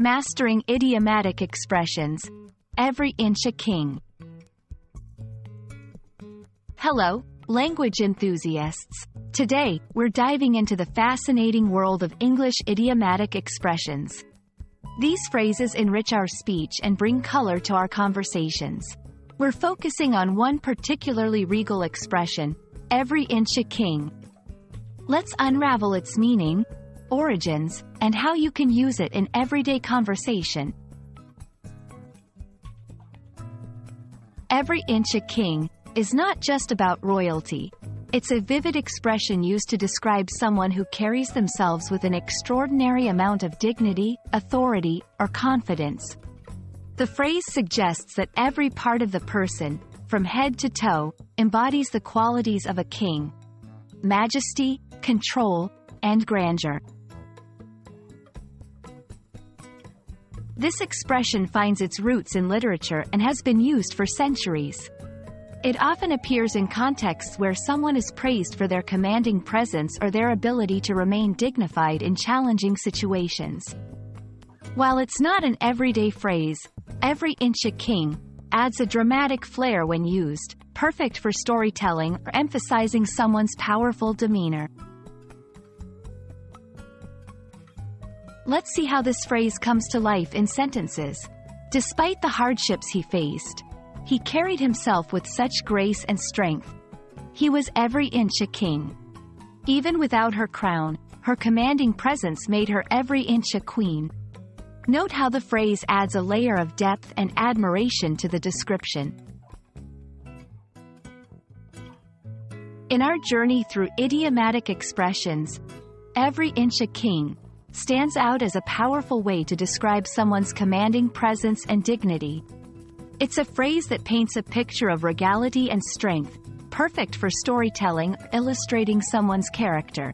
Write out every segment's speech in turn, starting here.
Mastering idiomatic expressions. Every inch a king. Hello, language enthusiasts. Today, we're diving into the fascinating world of English idiomatic expressions. These phrases enrich our speech and bring color to our conversations. We're focusing on one particularly regal expression, every inch a king. Let's unravel its meaning, origins, and how you can use it in everyday conversation. Every inch a king is not just about royalty. It's a vivid expression used to describe someone who carries themselves with an extraordinary amount of dignity, authority, or confidence. The phrase suggests that every part of the person, from head to toe, embodies the qualities of a king: majesty, control, and grandeur. This expression finds its roots in literature and has been used for centuries. It often appears in contexts where someone is praised for their commanding presence or their ability to remain dignified in challenging situations. While it's not an everyday phrase, every inch a king adds a dramatic flair when used, perfect for storytelling or emphasizing someone's powerful demeanor. Let's see how this phrase comes to life in sentences. Despite the hardships he faced, he carried himself with such grace and strength. He was every inch a king. Even without her crown, her commanding presence made her every inch a queen. Note how the phrase adds a layer of depth and admiration to the description. In our journey through idiomatic expressions, every inch a king stands out as a powerful way to describe someone's commanding presence and dignity. It's a phrase that paints a picture of regality and strength, perfect for storytelling or illustrating someone's character.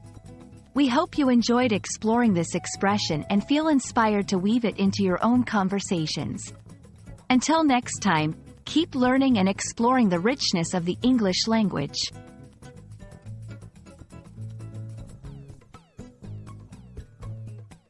We hope you enjoyed exploring this expression and feel inspired to weave it into your own conversations. Until next time, keep learning and exploring the richness of the English language.